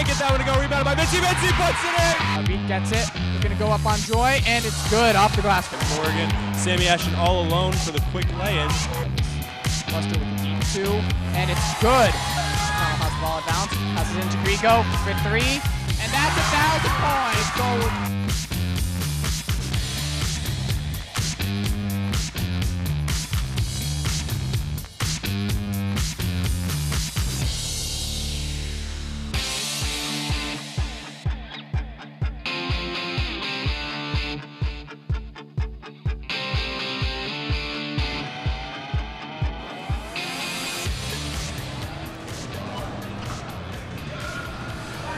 get that one to go. Rebounded by Mitzi. Mitzi puts it in. Beat gets it. Looking to go up on Joy, and it's good off the glass. Morgan, Sammy Ashton all alone for the quick lay-in. Buster with the deep two, and it's good. Connell has the ball at bounce, passes it into Grieco for three, and that's 1,000 points. Gold.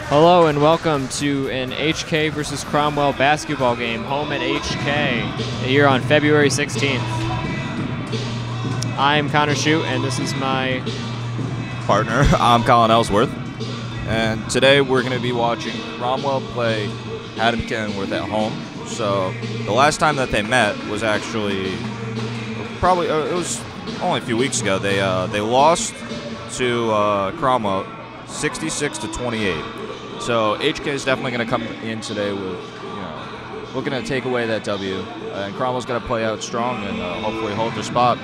Hello and welcome to an HK versus Cromwell basketball game, home at HK, here on February 16th. I'm Connor Shute, and this is my partner. I'm Colin Ellsworth, and today we're going to be watching Cromwell play Haddam Killingworth at home. So the last time that they met was actually probably it was only a few weeks ago. They lost to Cromwell 66-28. So HK is definitely going to come in today with, looking to take away that W. And Cromwell's going to play out strong and hopefully hold their spot.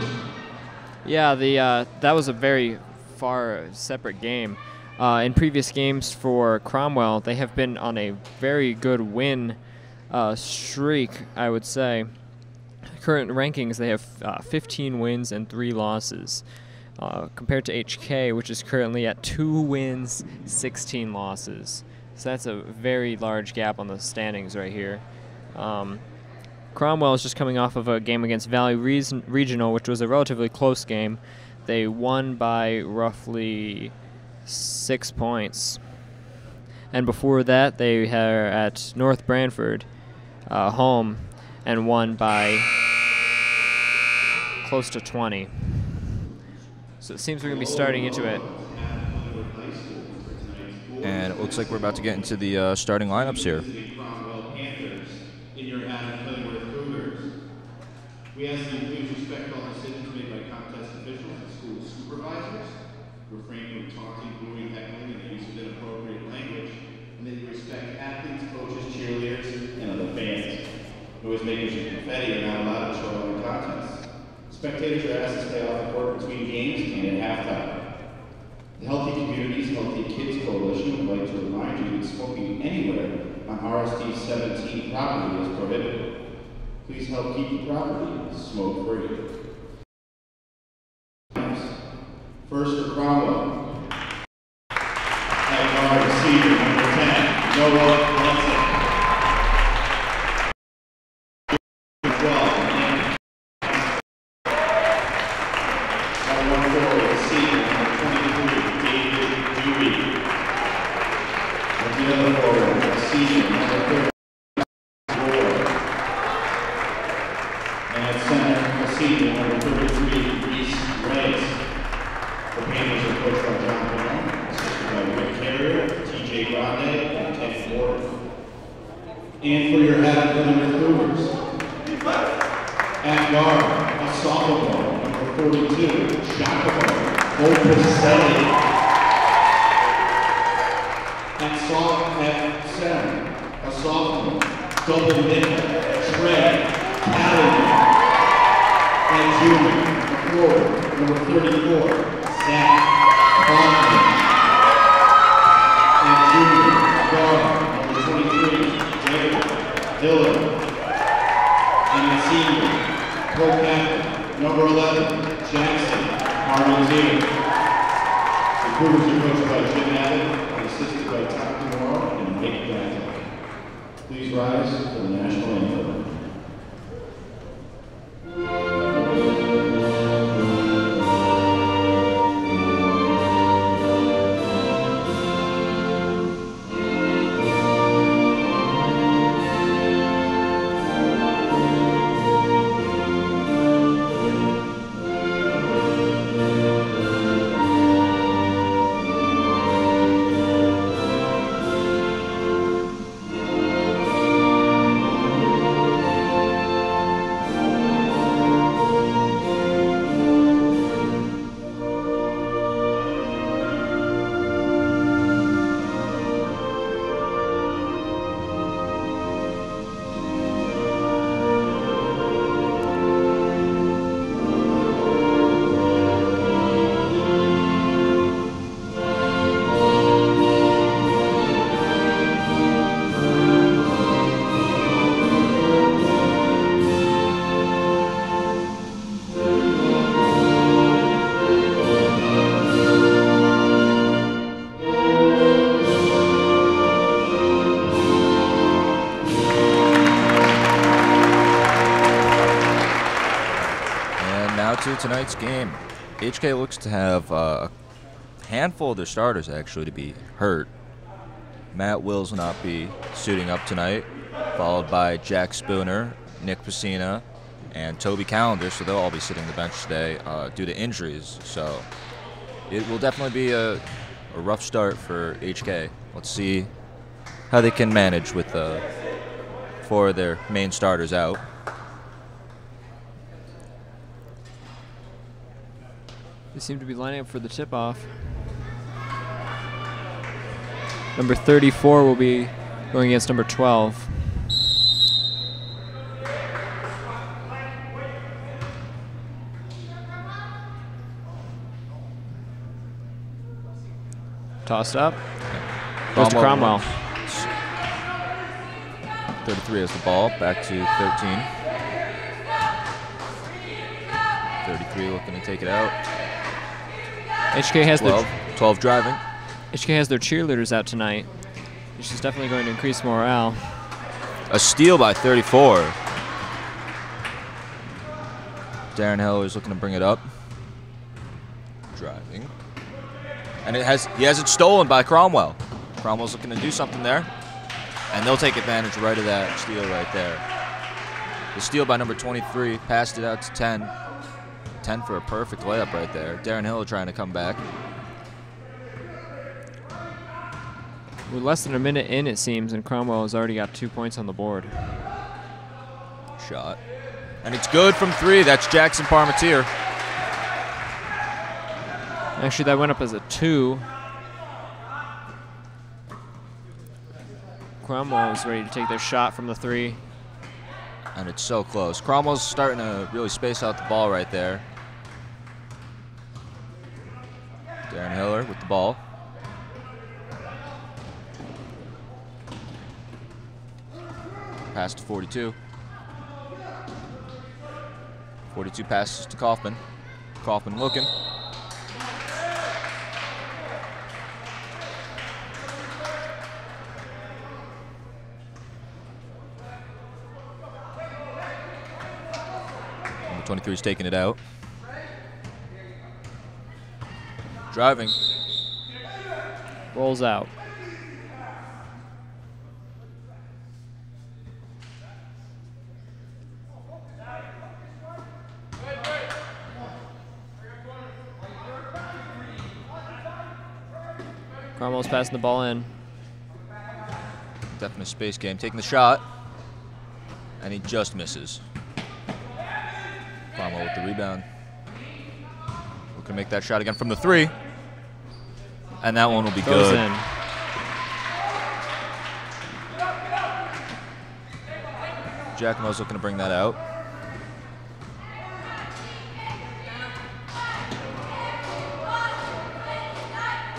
Yeah, that was a very far separate game. In previous games for Cromwell, they have been on a very good win streak, I would say. Current rankings, they have 15 wins and 3 losses. Compared to HK, which is currently at 2 wins, 16 losses. So that's a very large gap on the standings right here. Cromwell is just coming off of a game against Valley Regional, which was a relatively close game. They won by roughly 6 points. And before that, they were at North Branford, home, and won by close to 20. So it seems we're going to be starting into it. And it looks like we're about to get into the starting lineups here. In your Haddam Killingworth Cougars. We ask that you please respect all decisions made by contest officials and school supervisors. Refrain from taunting, booing, heckling, and the use of inappropriate language. And that you respect athletes, coaches, cheerleaders, and other fans. Noise makers and confetti are not allowed to show up in contests. Spectators are asked to stay off the court between games and at halftime. The Healthy Communities, Healthy Kids Coalition would like to remind you that smoking anywhere on RSD 17 property is prohibited. Please help keep the property smoke-free. First for Cromwell. At guard, senior number 10, Noah Bledsoe. 12, and for your Haddam Killingworth Cougars. At guard, a sophomore, number 42, Jacopo Volpicelli. At center, a sophomore, double nickel, Trey Calloway. And junior, forward, number 34, Zach Bondman. And junior, guard, number 23, Dillon, and the senior, co-captain, number 11, Jackson Armentier. The Cougars are coached by Jim Abbott and assisted by Tom Kimura and Nick Granton. Please rise for the national anthem. HK looks to have a handful of their starters actually to be hurt. Matt Wills will not be suiting up tonight, followed by Jack Spooner, Nick Pacina, and Toby Callender, so they'll all be sitting the bench today due to injuries. So it will definitely be a rough start for HK. Let's see how they can manage with 4 of their main starters out. They seem to be lining up for the tip-off. Number 34 will be going against number 12. Tossed up. Goes to Cromwell. 33 has the ball, back to 13. 33 looking to take it out. HK has 12 driving. HK has their cheerleaders out tonight, which is definitely going to increase morale. A steal by 34. Darren Heller is looking to bring it up. Driving. And he has it stolen by Cromwell. Cromwell's looking to do something there. And they'll take advantage right of that steal right there. The steal by number 23, passed it out to 10. 10 for a perfect layup right there. Darren Hill trying to come back. We're less than a minute in, it seems, and Cromwell has already got 2 points on the board. Shot. And it's good from 3. That's Jackson Parmentier. Actually, that went up as a 2. Cromwell is ready to take their shot from the 3. And it's so close. Cromwell's starting to really space out the ball right there. Darren Hiller with the ball. Pass to 42. 42 passes to Kaufman. Kaufman looking. Number 23 is taking it out. Driving. Rolls out. Cromwell's passing the ball in. Definitely space game. Taking the shot. And he just misses. Cromwell with the rebound. Looking to make that shot again from the 3. And that one will be Goes good. in. Giacomo's looking to bring that out.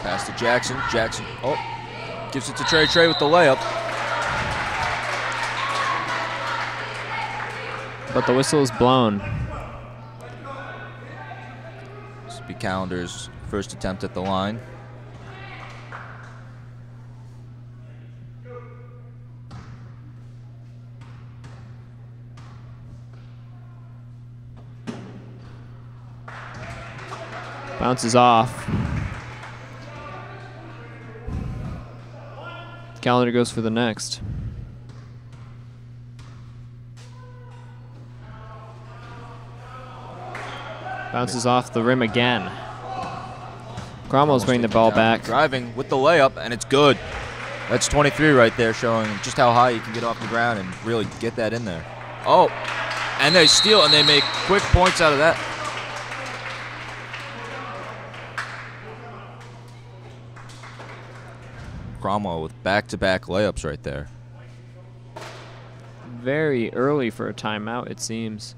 Pass to Jackson. Jackson, oh, gives it to Trey. Trey with the layup. But the whistle is blown. This will be Calendar's first attempt at the line. Bounces off. Calendar goes for the next. Bounces off the rim again. Cromwell's bringing the ball back. Driving with the layup, and it's good. That's 23 right there, showing just how high you can get off the ground and really get that in there. Oh, and they steal, and they make quick points out of that. Cromwell with back-to-back layups right there. Very early for a timeout, it seems,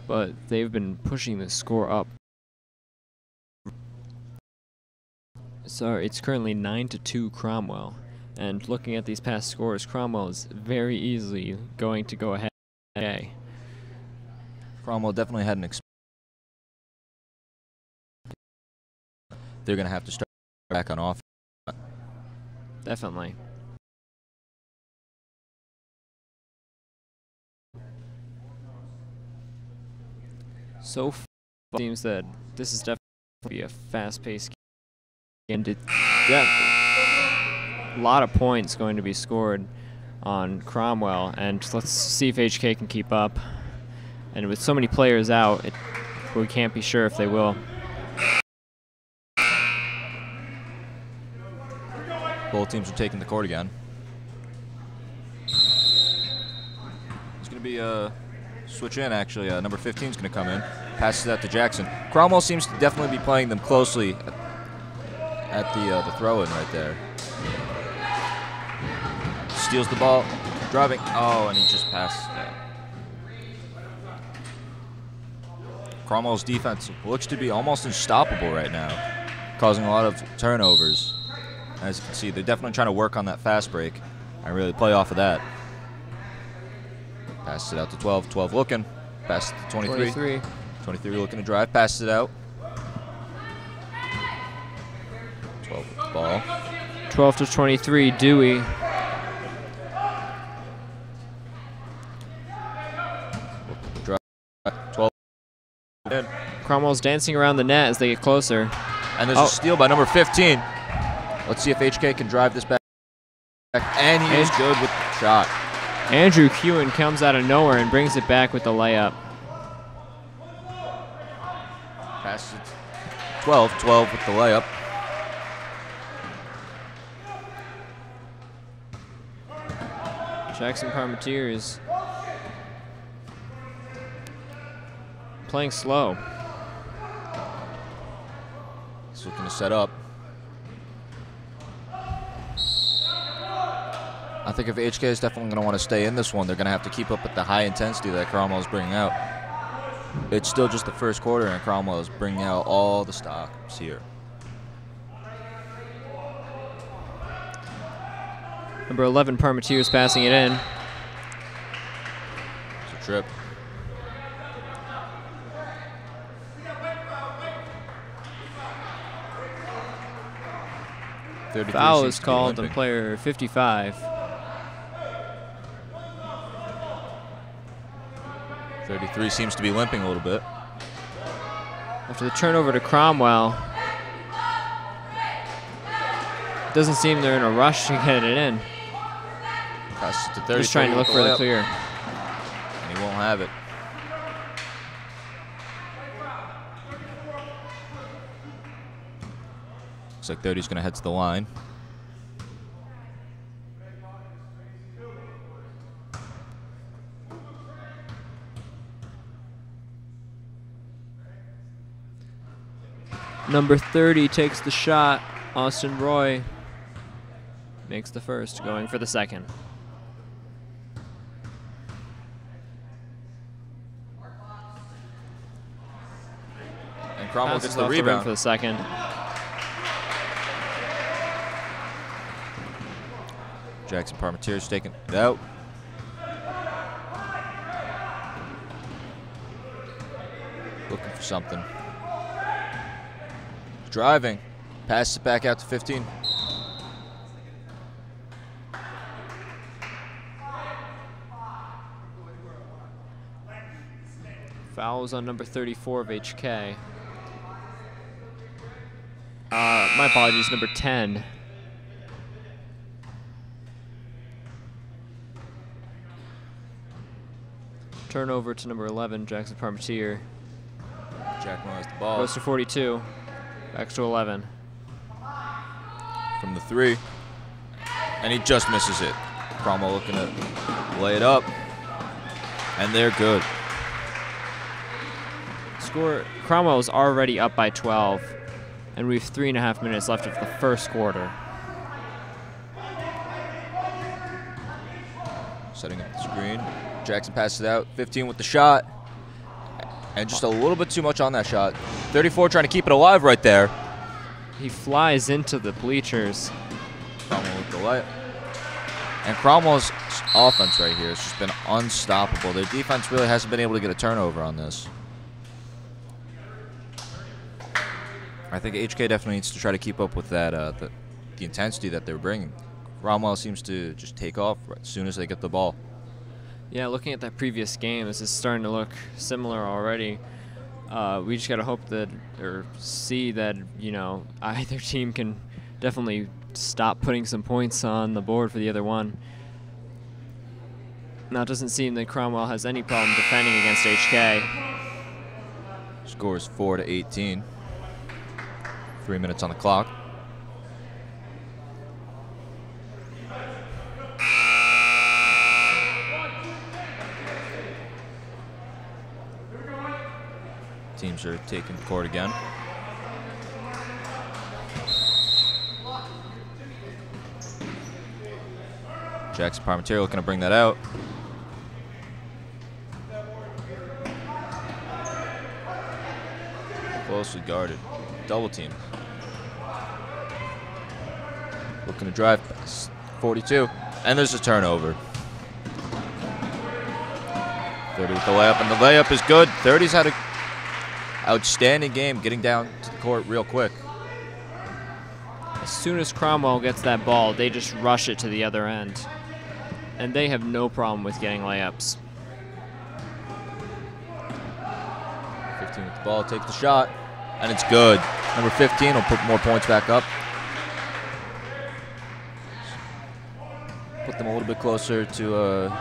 but they've been pushing the score up. So it's currently 9-2 Cromwell, and looking at these past scores, Cromwell is very easily going to go ahead. Cromwell definitely had an they're going to have to start back on offense. Definitely. So far, it seems that this is definitely be a fast-paced game. A lot of points going to be scored on Cromwell, and let's see if HK can keep up. And with so many players out, we can't be sure if they will. Both teams are taking the court again. It's going to be a switch in, actually. Number 15 is going to come in. Passes that to Jackson. Cromwell seems to definitely be playing them closely at the throw-in right there. Steals the ball, driving. Oh, and he just passed that. Cromwell's defense looks to be almost unstoppable right now, causing a lot of turnovers. As you can see, they're definitely trying to work on that fast break and really play off of that. Passes it out to 12. 12 looking. Passes it to 23. 23 looking to drive. Passes it out. 12 with the ball. 12 to 23, Dewey. Drive. 12. In. Cromwell's dancing around the net as they get closer. And there's a steal by number 15. Let's see if HK can drive this back. And he is good with the shot. Andrew Hewen comes out of nowhere and brings it back with the layup. Passes it. 12 with the layup. Jackson Parmentiers playing slow. He's looking to set up. I think if HK is definitely going to want to stay in this one, they're going to have to keep up with the high intensity that Cromwell is bringing out. It's still just the first quarter, and Cromwell is bringing out all the stops here. Number 11, Parmentiers passing it in. It's a trip. Foul is called on player 55. 33 seems to be limping a little bit. After the turnover to Cromwell, doesn't seem they're in a rush to get it in. Passes to 30. Just trying to look for the clear. And he won't have it. Looks like 30's going to head to the line. Number 30 takes the shot. Austin Roy makes the first, going for the second. And Cromwell gets the rim rebound for the second. Jackson Parmentiers taking it out. Looking for something. Driving. Passes it back out to 15. Fouls on number 34 of HK. My apologies, number 10. Turnover to number 11, Jackson Parmentier. Jackman has the ball. Goes to 42. Back to 11. From the 3. And he just misses it. Cromwell looking to lay it up. And they're good. Cromwell is already up by 12. And we have 3.5 minutes left of the first quarter. Setting up the screen. Jackson passes it out. 15 with the shot. And just a little bit too much on that shot. 34 trying to keep it alive right there. He flies into the bleachers. Cromwell with the layup. And Cromwell's offense right here has just been unstoppable. Their defense really hasn't been able to get a turnover on this. I think HK definitely needs to try to keep up with that, the intensity that they're bringing. Cromwell seems to just take off right as soon as they get the ball. Yeah, looking at that previous game, this is starting to look similar already. We just got to hope that, or see that, either team can definitely stop putting some points on the board for the other one. Now, it doesn't seem that Cromwell has any problem defending against HK. Score is 4-18. 3 minutes on the clock. Teams are taking the court again. Jackson Parmentier looking to bring that out. Closely guarded. Double team. Looking to drive past 42. And there's a turnover. 30 with the layup, and the layup is good. 30's had an outstanding game getting down to the court real quick. As soon as Cromwell gets that ball, they just rush it to the other end. And they have no problem with getting layups. 15 with the ball, takes the shot, and it's good. Number 15 will put more points back up. Put them a little bit closer to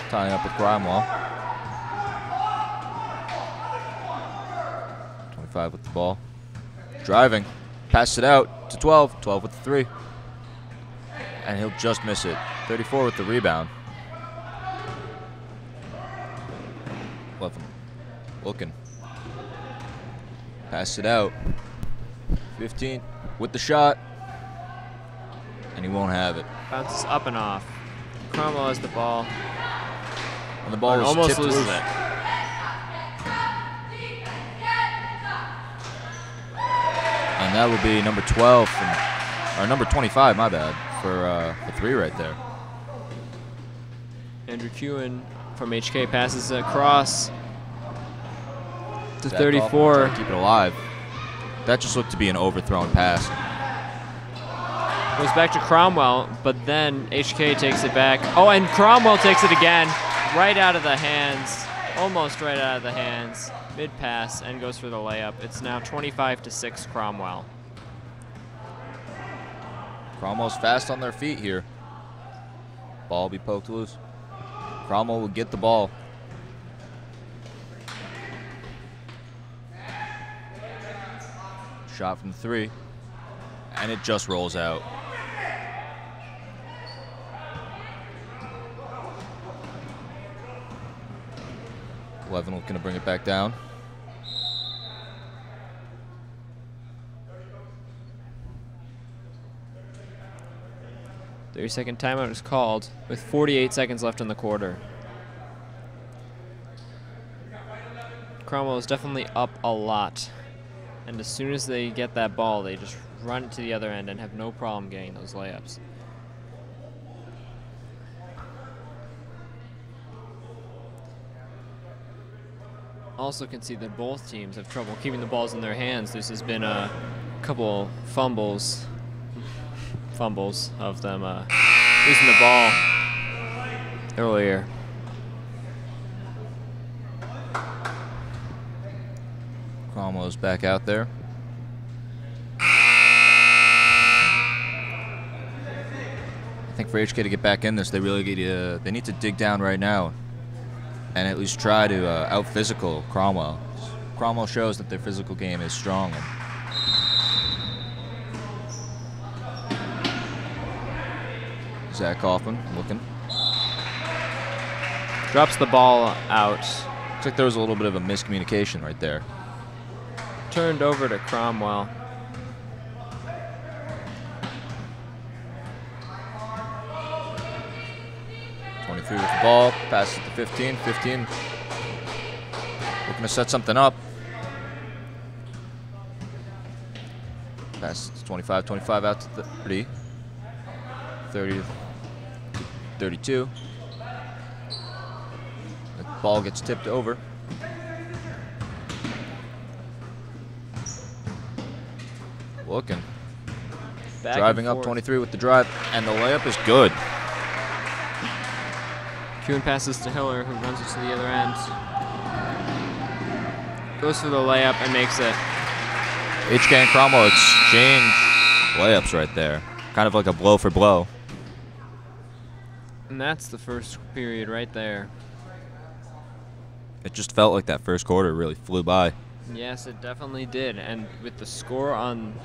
tying up with Cromwell. 25 with the ball. Driving. Passes it out to 12. 12 with the 3. And he'll just miss it. 34 with the rebound. 11. Looking. Pass it out. 15 with the shot. And he won't have it. Bounces up and off. Cromwell has the ball. And the ball is almost tipped loses loose. it. And that will be number 12, or number 25, my bad, for 3 right there. Andrew Kewen from HK passes it across to Zach 34. Kaufman trying to keep it alive. That just looked to be an overthrown pass. Goes back to Cromwell, but then HK takes it back. Oh, and Cromwell takes it again, right out of the hands, almost right out of the hands, mid-pass, and goes for the layup. It's now 25-6 Cromwell. Cromwell's fast on their feet here. Ball will be poked loose. Cromwell will get the ball. Shot from 3, and it just rolls out. Levin looking to bring it back down. The 30-second timeout is called with 48 seconds left in the quarter. Cromwell is definitely up a lot. And as soon as they get that ball, they just run it to the other end and have no problem getting those layups. Also can see that both teams have trouble keeping the balls in their hands. This has been a couple fumbles of them losing the ball earlier. Cromwell's back out there. I think for HK to get back in this, they really they need to dig down right now and at least try to out-physical Cromwell. Cromwell shows that their physical game is strong. Zach Kaufman looking. Drops the ball out. Looks like there was a little bit of a miscommunication right there. Turned over to Cromwell. With the ball, passes it to 15. 15 looking to set something up. Passes to 25. 25 out to 30. 30 to 32. The ball gets tipped over. Looking. Driving up 23 with the drive, and the layup is good. Kewen passes to Hiller, who runs it to the other end. Goes for the layup and makes it. HK and Cromwell exchange layups right there. Kind of like a blow for blow. And that's the first period right there. It just felt like that first quarter really flew by. Yes, it definitely did. And with the score on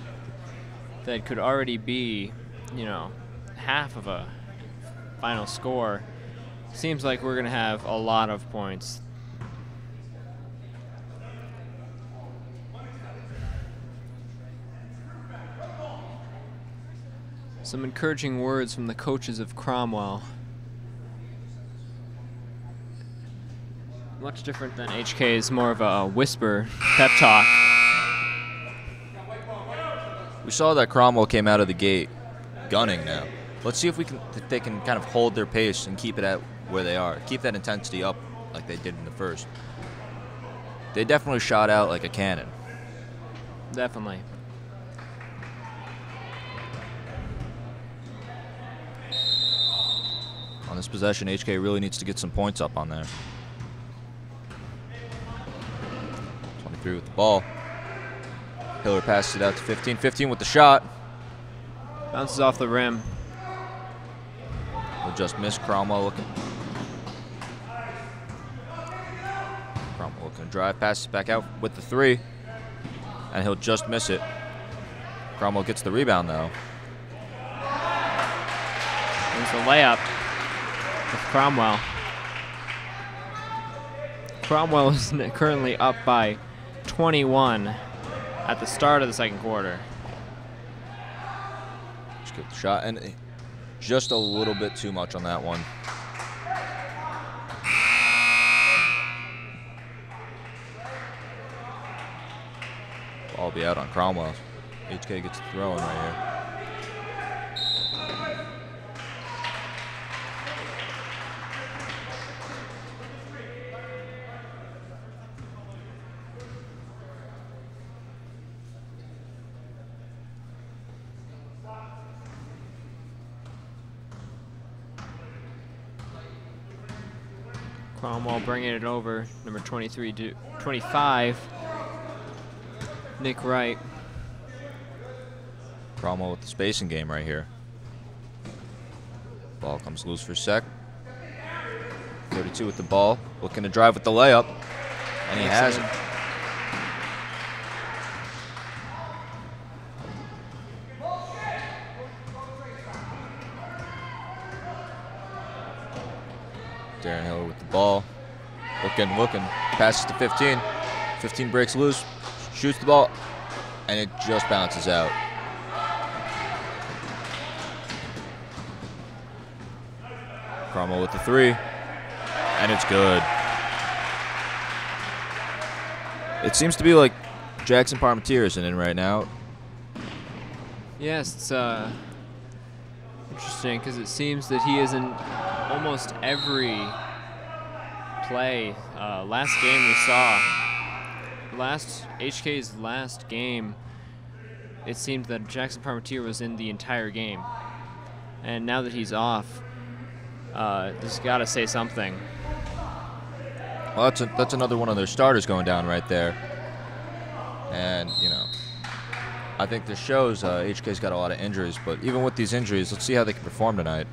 that could already be, you know, half of a final score, seems like we're going to have a lot of points. Some encouraging words from the coaches of Cromwell. Much different than HK's, more of a whisper pep talk. We saw that Cromwell came out of the gate gunning now. Let's see if they can kind of hold their pace and keep it at where they are. Keep that intensity up like they did in the first. They definitely shot out like a cannon. Definitely. On this possession, HK really needs to get some points up on there. 23 with the ball. Hiller passes it out to 15. 15 with the shot. Bounces off the rim. Will just miss. Cromwell looking. Cromwell looking to drive. Passes it back out with the 3. And he'll just miss it. Cromwell gets the rebound though. There's the layup with Cromwell. Cromwell is currently up by 21 at the start of the second quarter. Just get the shot, and just a little bit too much on that one. Ball will be out on Cromwell. HK gets the throw in right here. Cromwell bringing it over, number 23 to 25. Nick Wright. Cromwell with the spacing game right here. Ball comes loose for a sec. 32 with the ball, looking to drive with the layup, and he has it. Darren Hiller with the ball. Looking. Passes to 15. 15 breaks loose. Shoots the ball. And it just bounces out. Cromwell with the 3. And it's good. It seems to be like Jackson Parmentier isn't in right now. Yes, it's interesting because it seems that he is in almost every play. Last game we saw, HK's last game, it seemed that Jackson Parmentier was in the entire game. And now that he's off, this got to say something. Well, that's another one of their starters going down right there. And, you know, I think this shows HK's got a lot of injuries, but even with these injuries, let's see how they can perform tonight.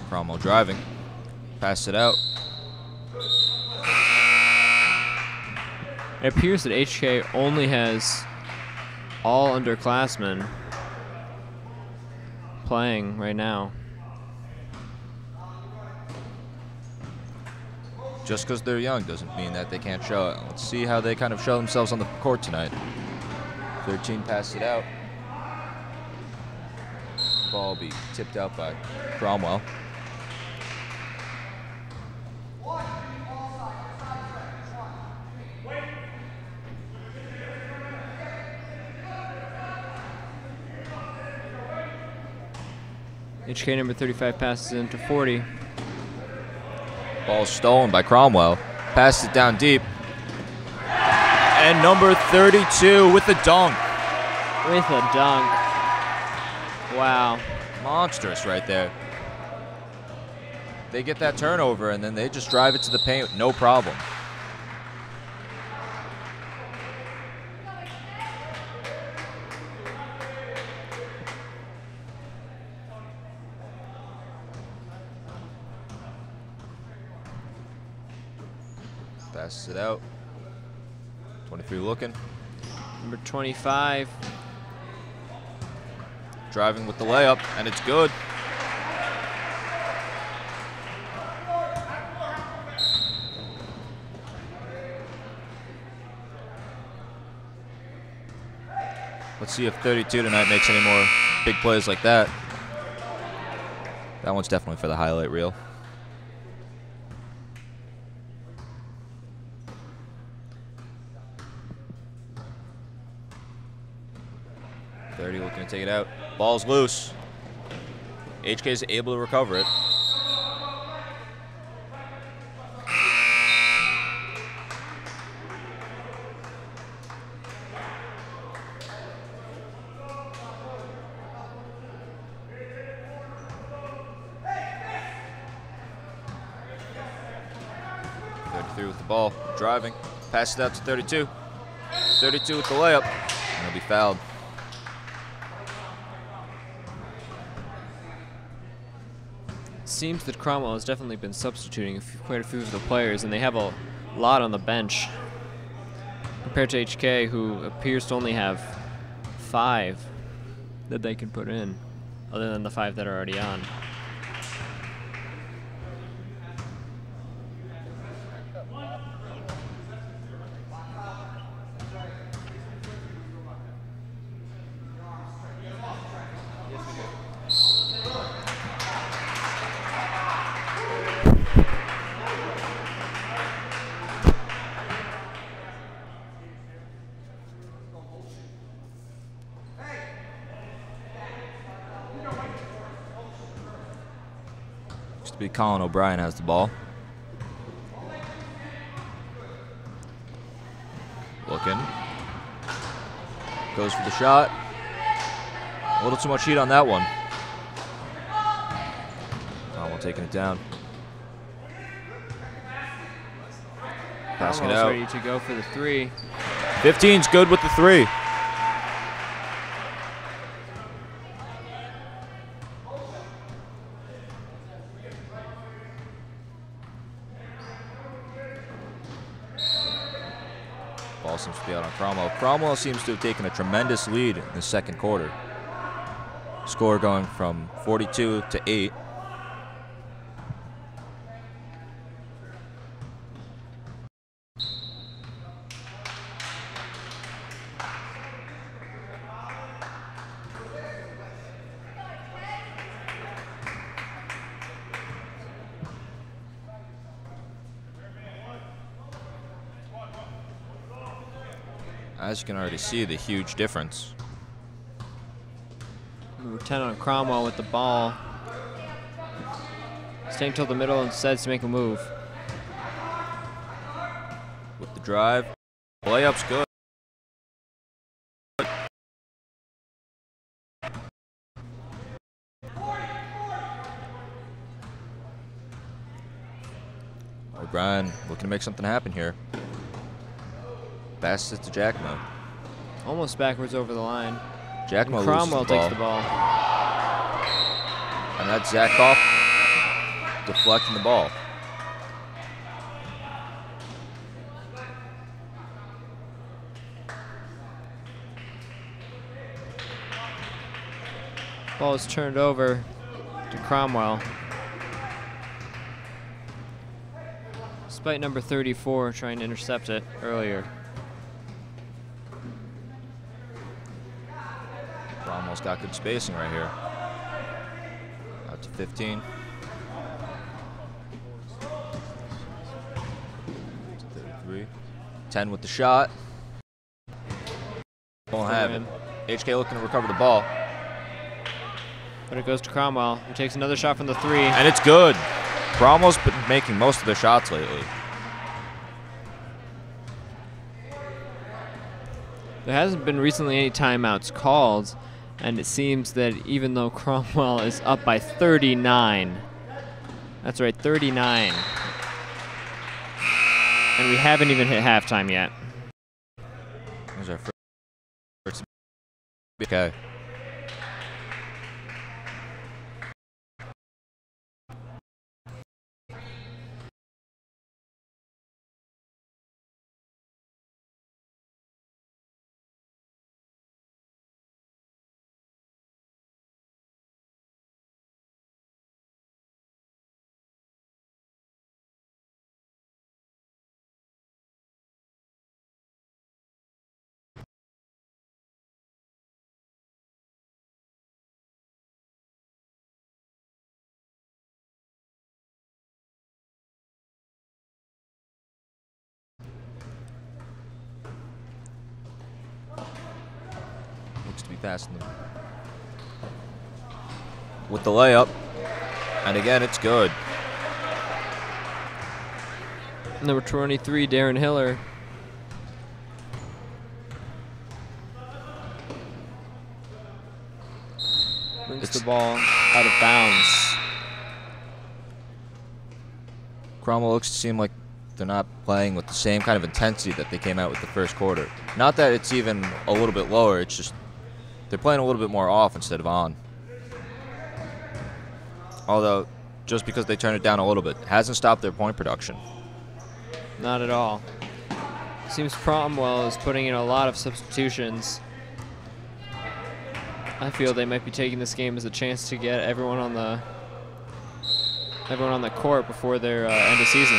Cromwell driving. Pass it out. It appears that HK only has all underclassmen playing right now. Just because they're young doesn't mean that they can't show it. Let's see how they kind of show themselves on the court tonight. 13 passed it out. Ball will be tipped out by Cromwell. HK number 35 passes into 40. Ball stolen by Cromwell. Passed it down deep. And number 32 with the dunk. With a dunk. Wow. Monstrous right there. they get that turnover, and then they just drive it to the paint, no problem. Passes it out. 23 looking. Number 25. Driving with the layup, and it's good. Let's see if 32 tonight makes any more big plays like that. That one's definitely for the highlight reel. Looking to take it out. Ball's loose. HK is able to recover it. With the ball, driving, passes it out to 32. 32 with the layup, and he'll be fouled. Seems that Cromwell has definitely been substituting quite a few of the players, and they have a lot on the bench compared to HK, who appears to only have 5 that they can put in, other than the 5 that are already on. Colin O'Brien has the ball. Looking. Goes for the shot. A little too much heat on that one. Cromwell taking it down. Passing it out. Ready to go for the 3. 15's good with the 3. Ball seems to be out on Cromwell. Cromwell seems to have taken a tremendous lead in the second quarter. Score going from 42 to 8. As you can already see, the huge difference. Number 10 on Cromwell with the ball. Staying till the middle and decides to make a move. With the drive. Layup's good. O'Brien looking to make something happen here. Passes it to Jackmo. Almost backwards over the line. Jackmo Cromwell takes the ball. And that's Zakoff deflecting the ball. Ball is turned over to Cromwell. Despite number 34 trying to intercept it earlier. Cromwell's got good spacing right here. Out to 15. 33. 10 with the shot. Won't have it. HK looking to recover the ball. But it goes to Cromwell, who takes another shot from the 3. And it's good. Cromwell's been making most of the shots lately. There hasn't been recently any timeouts called, and it seems that even though Cromwell is up by 39, That's right, 39. And we haven't even hit halftime yet. There's our first. Okay. Looks to be passing them with the layup, and again it's good. Number 23, Darren Hiller. Brings the ball out of bounds. Cromwell looks to seem like they're not playing with the same kind of intensity that they came out with the first quarter. Not that it's even a little bit lower, it's just they're playing a little bit more off instead of on. Although, just because they turn it down a little bit, hasn't stopped their point production. Not at all. Seems Cromwell is putting in a lot of substitutions. I feel they might be taking this game as a chance to get everyone on the court before their end of season.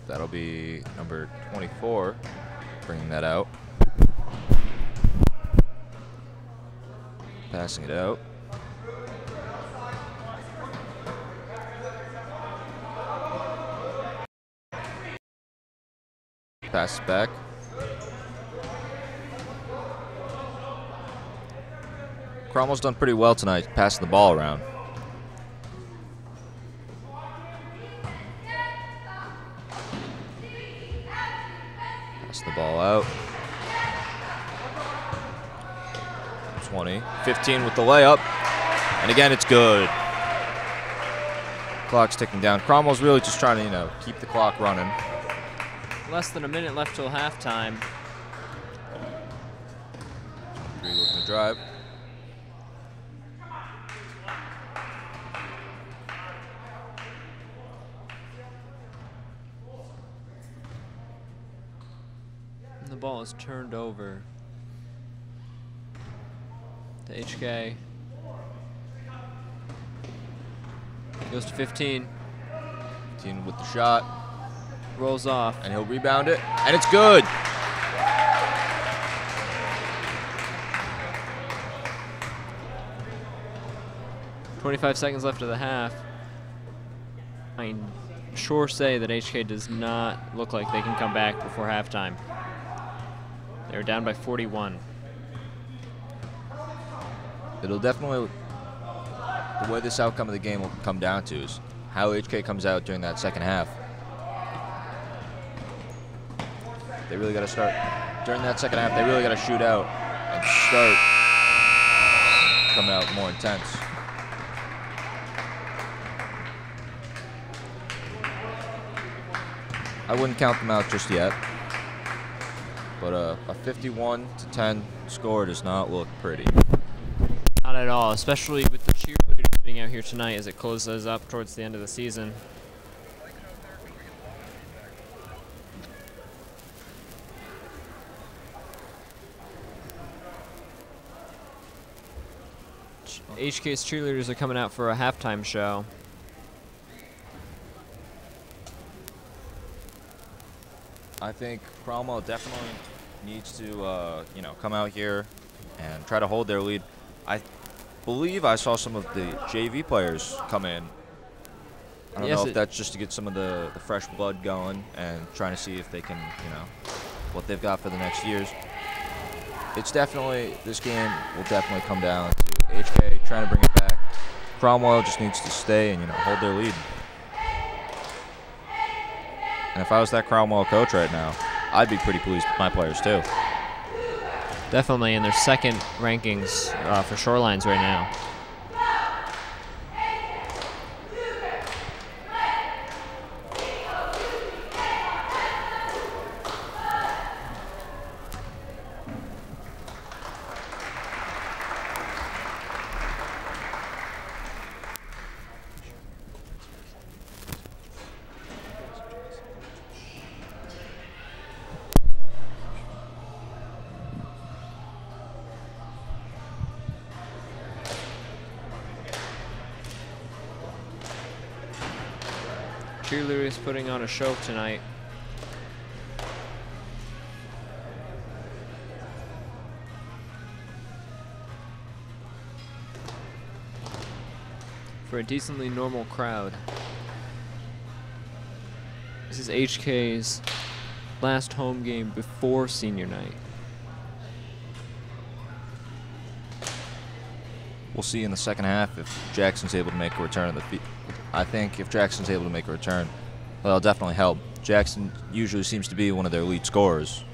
That'll be number 24, bringing that out. Passing it out. Pass it back. Cromwell's done pretty well tonight, passing the ball around. Pass the ball out. 20, 15 with the layup, and again it's good. Clock's ticking down. Cromwell's really just trying to, keep the clock running. Less than a minute left till halftime. 3 looking to drive. And the ball is turned over to HK. Goes to 15. 15 with the shot. Rolls off. And he'll rebound it. And it's good. .25 seconds left of the half. I can sure say that HK does not look like they can come back before halftime. They're down by 41. It'll definitely, the way this outcome of the game will come down to is how HK comes out during that second half. They really got to start, during that second half, they really got to shoot out and start coming out more intense. I wouldn't count them out just yet, but a 51-10 score does not look pretty. Not at all, especially with the cheerleaders being out here tonight as it closes up towards the end of the season. HK's cheerleaders are coming out for a halftime show. I think Cromwell definitely needs to, come out here and try to hold their lead. I believe I saw some of the JV players come in. I don't know if that's just to get some of the fresh blood going and trying to see if they can, what they've got for the next years. it's definitely, this game will definitely come down to HK trying to bring it back. Cromwell just needs to stay and, you know, hold their lead. And if I was that Cromwell coach right now, I'd be pretty pleased with my players too. Definitely in their second rankings for shorelines right now. Cheerleaders putting on a show tonight. For a decently normal crowd. This is HK's last home game before senior night. We'll see in the second half if Jackson's able to make a return to the field. I think if Jackson's able to make a return, well, that'll definitely help. Jackson usually seems to be one of their lead scorers.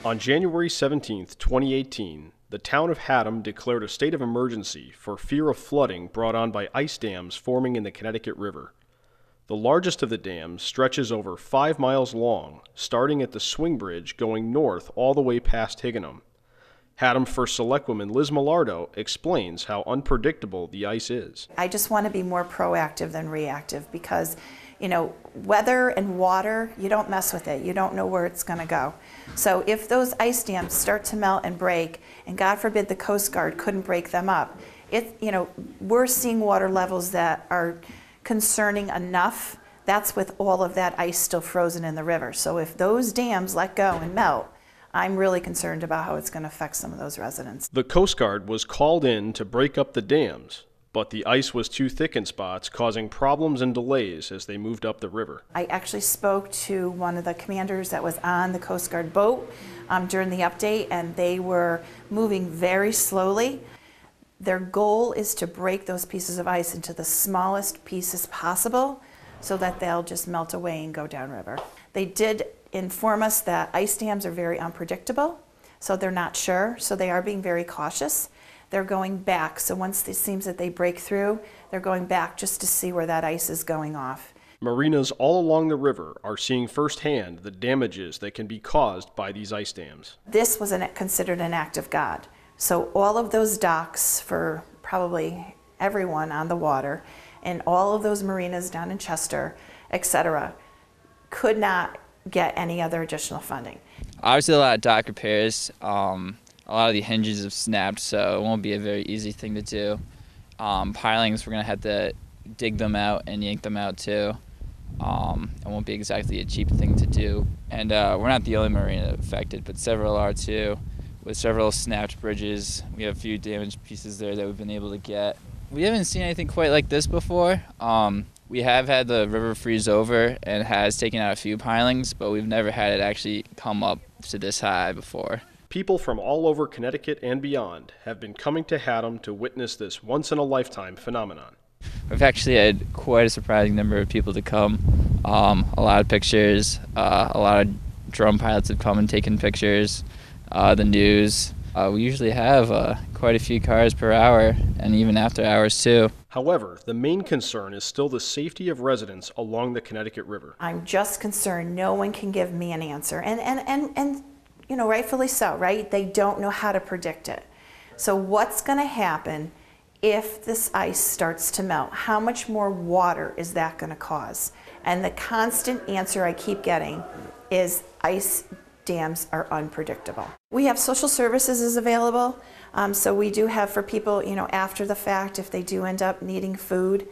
On January 17, 2018, the town of Haddam declared a state of emergency for fear of flooding brought on by ice dams forming in the Connecticut River. The largest of the dams stretches over 5 miles long, starting at the Swing Bridge going north all the way past Higganum. Haddam First Selectwoman Liz Millardo explains how unpredictable the ice is. I just want to be more proactive than reactive because, you know, weather and water, you don't mess with it. You don't know where it's going to go. So if those ice dams start to melt and break, and God forbid the Coast Guard couldn't break them up, we're seeing water levels that are concerning enough. That's with all of that ice still frozen in the river. So if those dams let go and melt, I'm really concerned about how it's going to affect some of those residents. The Coast Guard was called in to break up the dams, but the ice was too thick in spots, causing problems and delays as they moved up the river. I actually spoke to one of the commanders that was on the Coast Guard boat during the update, and they were moving very slowly. Their goal is to break those pieces of ice into the smallest pieces possible so that they'll just melt away and go downriver. They did inform us that ice dams are very unpredictable, so they're not sure, so they are being very cautious. They're going back, so once it seems that they break through, they're going back just to see where that ice is going off. Marinas all along the river are seeing firsthand the damages that can be caused by these ice dams. This was considered an act of God. So all of those docks for probably everyone on the water and all of those marinas down in Chester, etc., could not get any other additional funding. Obviously, a lot of dock repairs. A lot of the hinges have snapped, so it won't be a very easy thing to do. Pilings, we're going to have to dig them out and yank them out too. It won't be exactly a cheap thing to do. And we're not the only marina affected, but several are too, with several snapped bridges. We have a few damaged pieces there that we've been able to get. We haven't seen anything quite like this before. We have had the river freeze over and has taken out a few pilings, but we've never had it actually come up to this high before. People from all over Connecticut and beyond have been coming to Haddam to witness this once-in-a-lifetime phenomenon. We've actually had quite a surprising number of people to come. A lot of pictures, a lot of drone pilots have come and taken pictures, the news. We usually have quite a few cars per hour, and even after hours too. However, the main concern is still the safety of residents along the Connecticut River. I'm just concerned no one can give me an answer, and you know, rightfully so, right? They don't know how to predict it. So what's going to happen if this ice starts to melt? How much more water is that going to cause? And the constant answer I keep getting is ice dams are unpredictable. We have social services is available, so we do have for people, you know, after the fact, if they do end up needing food,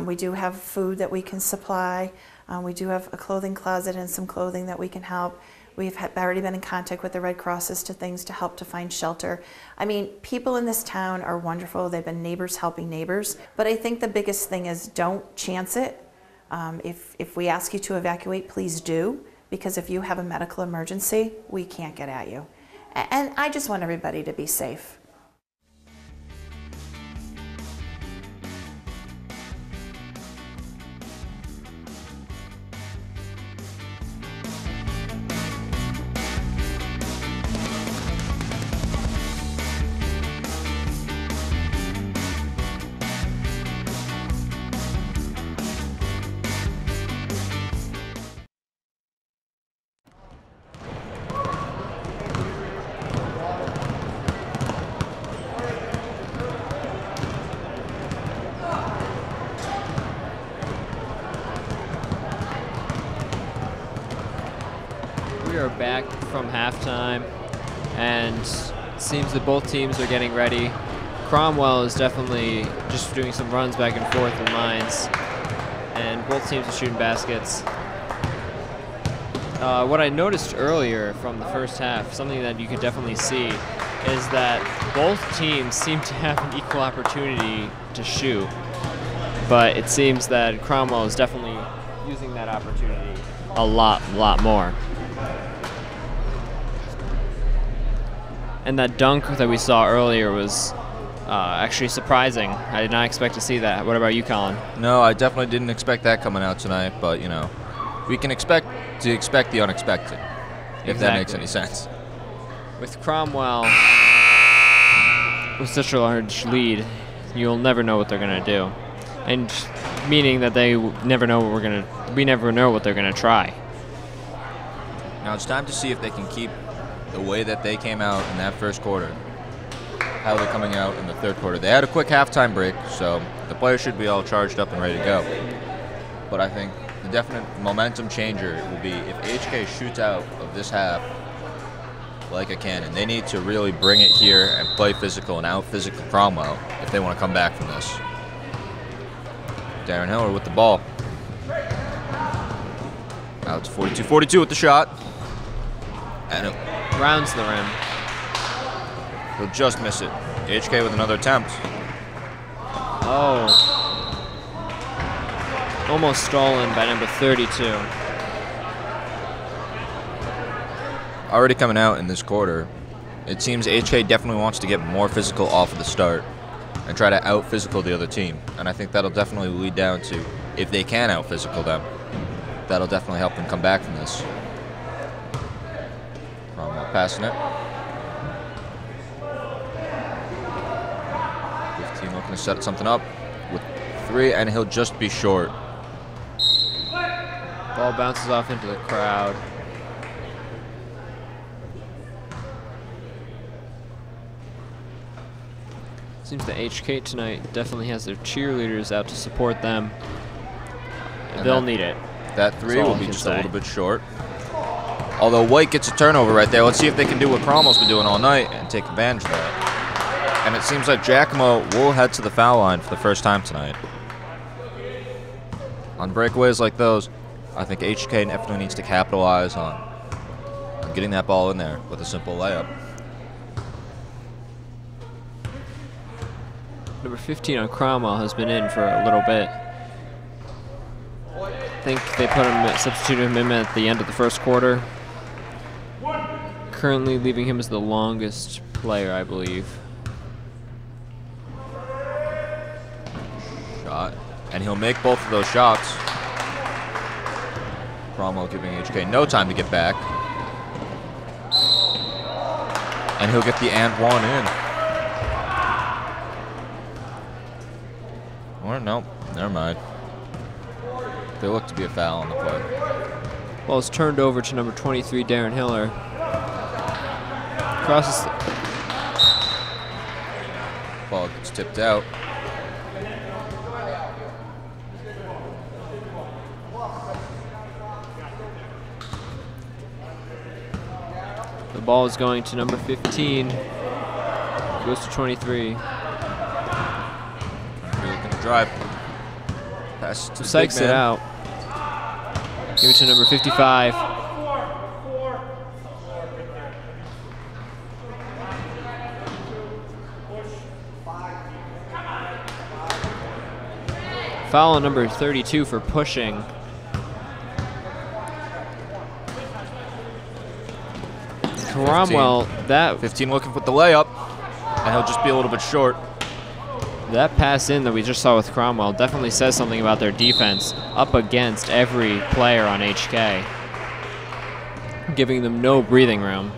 we do have food that we can supply. We do have a clothing closet and some clothing that we can help. We've already been in contact with the Red Crosses to things to help to find shelter. I mean, people in this town are wonderful. They've been neighbors helping neighbors. But I think the biggest thing is don't chance it. If we ask you to evacuate, please do. Because if you have a medical emergency, we can't get at you. And I just want everybody to be safe. We are back from halftime, and it seems that both teams are getting ready. Cromwell is definitely just doing some runs back and forth in lines, and both teams are shooting baskets. What I noticed earlier from the first half, something that you could definitely see, is that both teams seem to have an equal opportunity to shoot, but it seems that Cromwell is definitely using that opportunity a lot more. And that dunk that we saw earlier was actually surprising. I did not expect to see that. What about you, Colin? No, I definitely didn't expect that coming out tonight, but, you know, we can expect the unexpected, if that makes any sense. With Cromwell with such a large lead, you'll never know what they're going to do. And meaning that they never know what we never know what they're going to try. Now it's time to see if they can keep the way that they came out in that first quarter, how they're coming out in the third quarter. They had a quick halftime break, so the players should be all charged up and ready to go. But I think the definite momentum changer will be if HK shoots out of this half like a cannon. They need to really bring it here and play physical and out-physical Cromwell if they want to come back from this. Darren Hiller with the ball. Out to 42-42 with the shot. And it rounds the rim. He'll just miss it. HK with another attempt. Oh. Almost stolen by number 32. Already coming out in this quarter, it seems HK definitely wants to get more physical off of the start and try to out-physical the other team. And I think that'll definitely lead down to, if they can out-physical them, that'll definitely help them come back from this. Cromwell passing it. 15 looking to set something up with 3, and he'll just be short. Ball bounces off into the crowd. Seems that HK tonight definitely has their cheerleaders out to support them. And they'll need it. That 3 will be just a little bit short. Although White gets a turnover right there. Let's see if they can do what Cromwell's been doing all night and take advantage of that. And it seems like Giacomo will head to the foul line for the first time tonight. On breakaways like those, I think HK definitely needs to capitalize on getting that ball in there with a simple layup. Number 15 on Cromwell has been in for a little bit. I think they substituted him in at the end of the first quarter. Currently leaving him as the longest player, I believe. Shot. And he'll make both of those shots. Cromwell giving HK no time to get back. And he'll get the and one in. Or no, never mind. There looked to be a foul on the play. Ball is turned over to number 23, Darren Hiller. Crosses. Ball gets tipped out. The ball is going to number 15. Goes to 23. Really gonna drive. Pass to the Sykes big it man. out. Give it to number 55. Foul on number 32 for pushing. Cromwell, 15 looking for the layup, and he'll just be a little bit short. that pass in that we just saw with Cromwell definitely says something about their defense up against every player on HK, giving them no breathing room.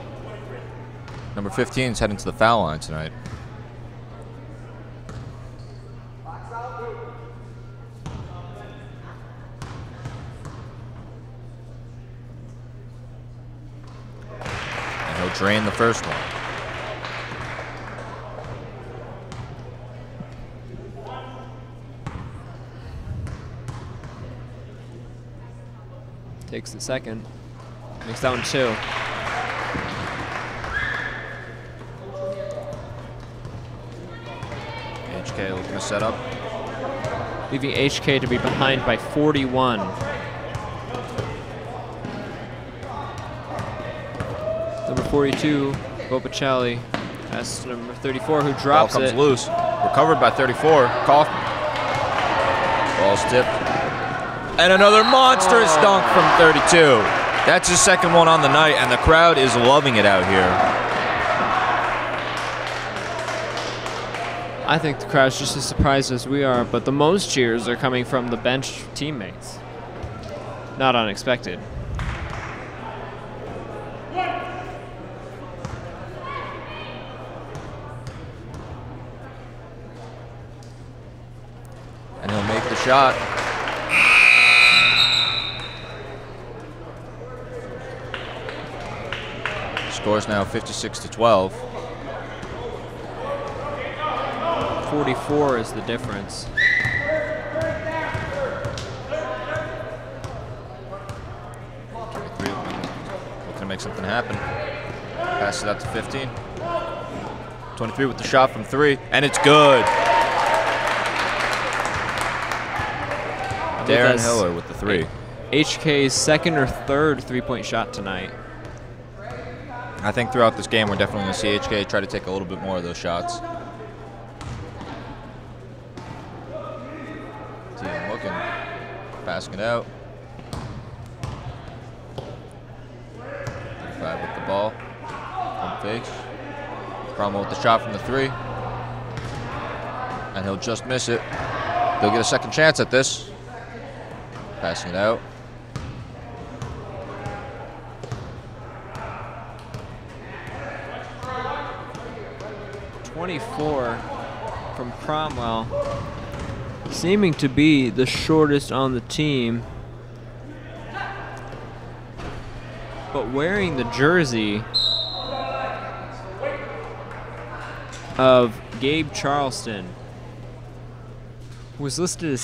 Number 15 is heading to the foul line tonight. And he'll drain the first one. Takes the second. Makes that one 2. HK looking to set up. Leaving HK to be behind by 41. Number 42, Bopacelli. That's number 34 who drops Ball comes it. loose. Recovered by 34. Kaufman. Ball's tipped. And another monstrous dunk from 32. That's his second one on the night, and the crowd is loving it out here. I think the crowd's just as surprised as we are, but the most cheers are coming from the bench teammates. Not unexpected. And he'll make the shot. Score's now 56-12. 44 is the difference. Looking to make something happen. Pass it out to 15. 23 with the shot from 3, and it's good. Darren Hiller with the 3. HK's second or third three-point shot tonight. I think throughout this game, we're definitely going to see HK try to take a little bit more of those shots. Team looking, passing it out. 35 with the ball. Pump fakes. Cromwell with the shot from the 3. And he'll just miss it. They'll get a second chance at this. Passing it out. .24 from Cromwell, seeming to be the shortest on the team, but wearing the jersey of Gabe Charleston, who was listed as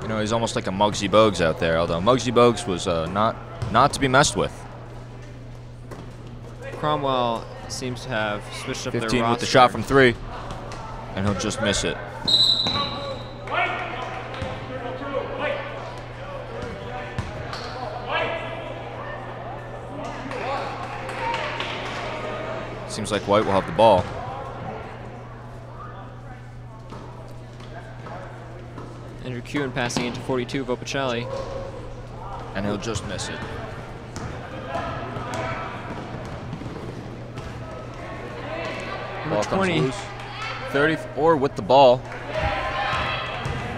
You know, he's almost like a Muggsy Bogues out there, although Muggsy Bogues was not to be messed with. Cromwell seems to have switched up their roster. 15 with the shot from 3, and he'll just miss it. Seems like White will have the ball. Andrew Kuhn passing into 42, Vopicelli. And he'll just miss it. Number 20. 34 with the ball.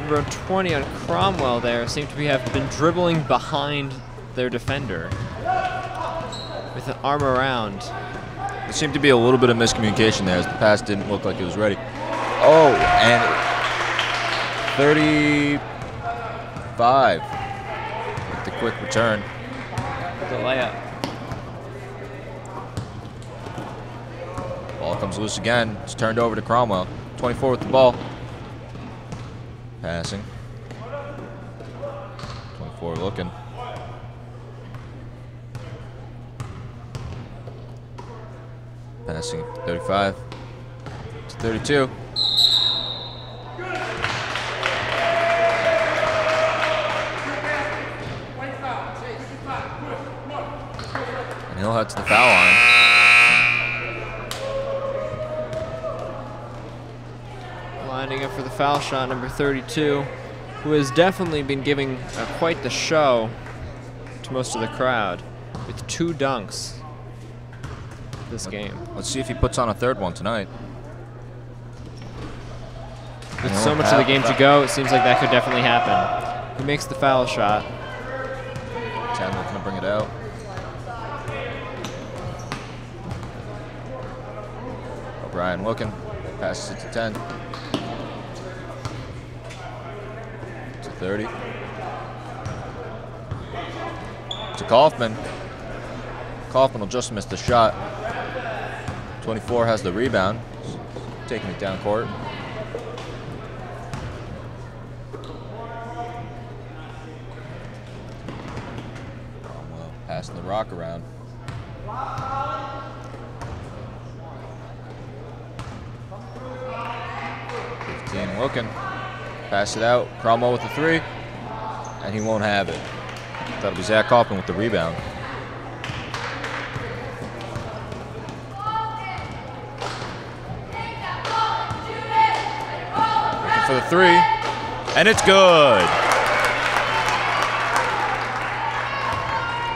Number 20 on Cromwell there seem to have been dribbling behind their defender with an arm around. There seemed to be a little bit of miscommunication there as the pass didn't look like it was ready. Oh, and 35 with the quick return. The layup. Ball comes loose again. It's turned over to Cromwell. 24 with the ball. Passing. 24 looking. Passing 35 to 32. And he'll head to the foul line. Lining up for the foul shot, number 32, who has definitely been giving quite the show to most of the crowd with 2 dunks this game. Let's see if he puts on a 3rd one tonight. With so much of the game to go, it seems like that could definitely happen. He makes the foul shot. 10 looking to bring it out. O'Brien looking, passes it to 10. To 30. To Kaufman. Kaufman will just miss the shot. 24 has the rebound, taking it down court. Cromwell passing the rock around. Looking, pass it out. Cromwell with the 3, and he won't have it. That'll be Zach Kaufman with the rebound. Looking for the 3, and it's good.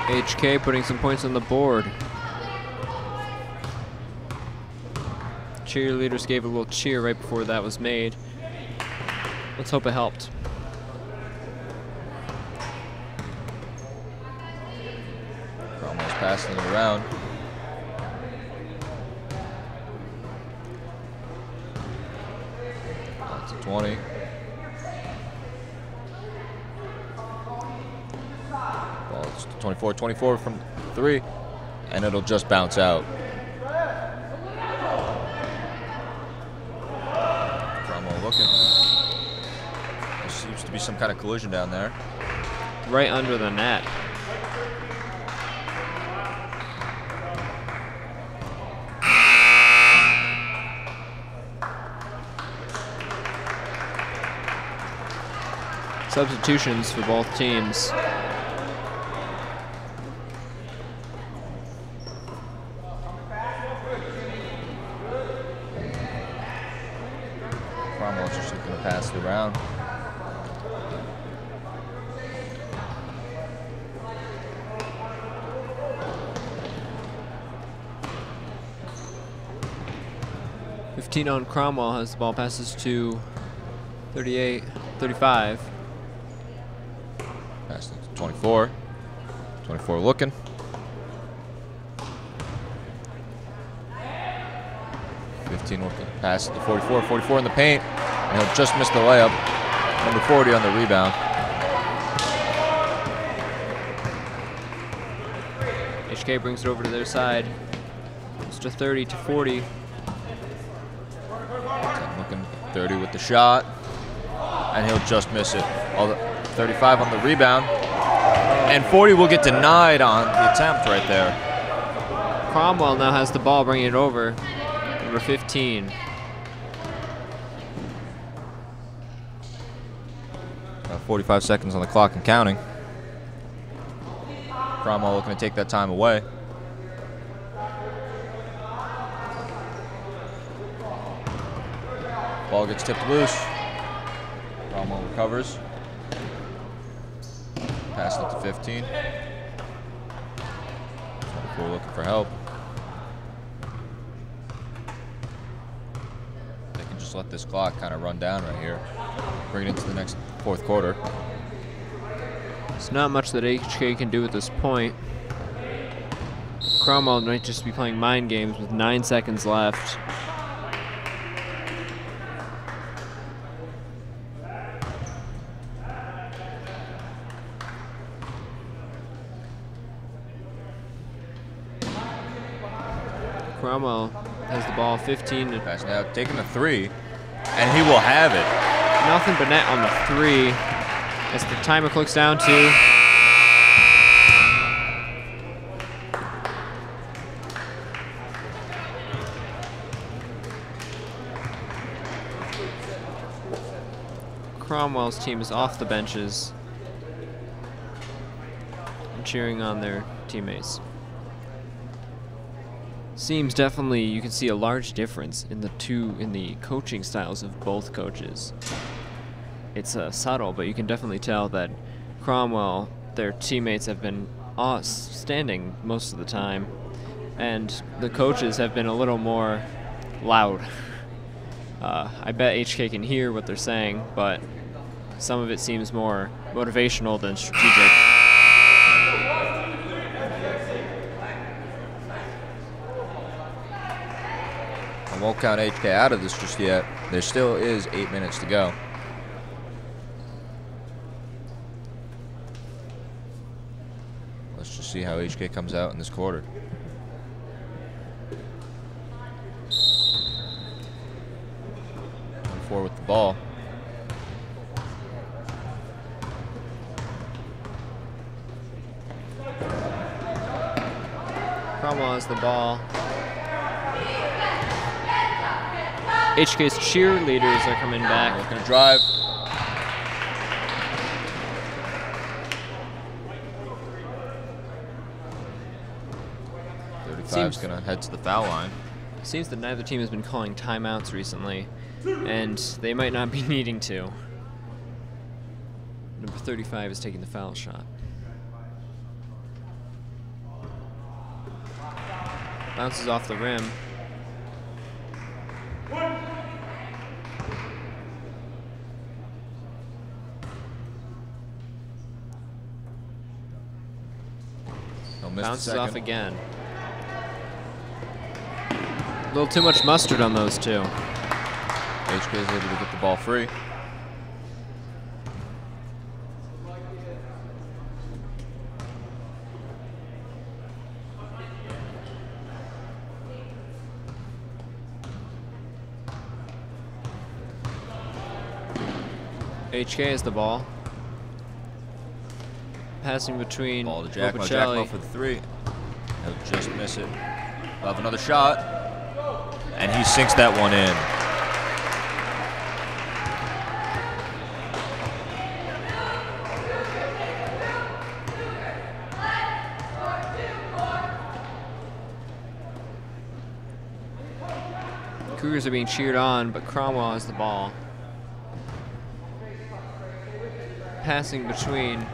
HK putting some points on the board. Cheerleaders gave a little cheer right before that was made. Let's hope it helped. Cromwell's passing it around. That's a 20. Ball, it's 24 from 3, and it'll just bounce out. Cromwell looking. There seems to be some kind of collision down there. Right under the net. Substitutions for both teams. Cromwell's just going to pass it around. On Cromwell has the ball, passes to 35. Pass it to 24. 24 looking. 15 looking. Pass it to 44. 44 in the paint. And he'll just miss the layup. Number 40 on the rebound. HK brings it over to their side. It's to 30 to 40. 30 with the shot, and he'll just miss it. 35 on the rebound. And 40 will get denied on the attempt right there. Cromwell now has the ball, bringing it over. Number 15. 45 seconds on the clock and counting. Cromwell looking to take that time away. Ball gets tipped loose. Cromwell recovers. Pass it to 15. We're looking for help. They can just let this clock kind of run down right here. Bring it into the next fourth quarter. There's not much that HK can do at this point. Cromwell might just be playing mind games with 9 seconds left. Cromwell has the ball, 15. Passing out, taking the 3, and he will have it. Nothing but net on the 3. As the timer clicks down to Cromwell's team is off the benches and cheering on their teammates. Seems definitely you can see a large difference in the coaching styles of both coaches. It's subtle, but you can definitely tell that Cromwell, their teammates have been standing most of the time, and the coaches have been a little more loud. I bet HK can hear what they're saying, but some of it seems more motivational than strategic. I won't count HK out of this just yet. There still is 8 minutes to go. Let's just see how HK comes out in this quarter. Four with the ball. Cromwell has the ball. HK's cheerleaders are coming back. Looking to drive. Seems going to head to the foul line. Seems that neither team has been calling timeouts recently, and they might not be needing to. Number 35 is taking the foul shot. Bounces off the rim. Bounces off again. A little too much mustard on those two. HK is able to get the ball free. HK has the ball. Passing between ball to Jack Jackmo for the 3. He'll just miss it. He'll have another shot. And he sinks that one in. Cougars are being cheered on, but Cromwell has the ball. Passing between.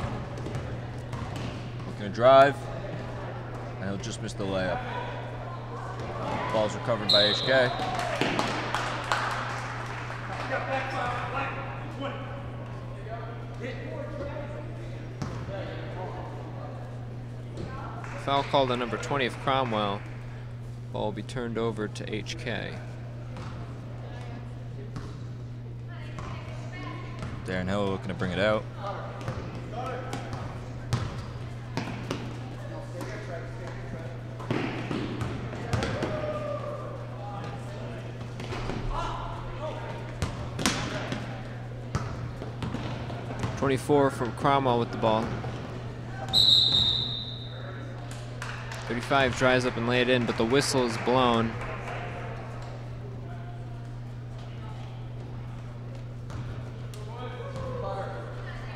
Looking to drive. And he'll just miss the layup. Ball's recovered by HK. Foul called on number 20 of Cromwell. Ball will be turned over to HK. Darren Hill looking to bring it out. 24 from Cromwell with the ball. 35 dries up and lay it in, but the whistle is blown.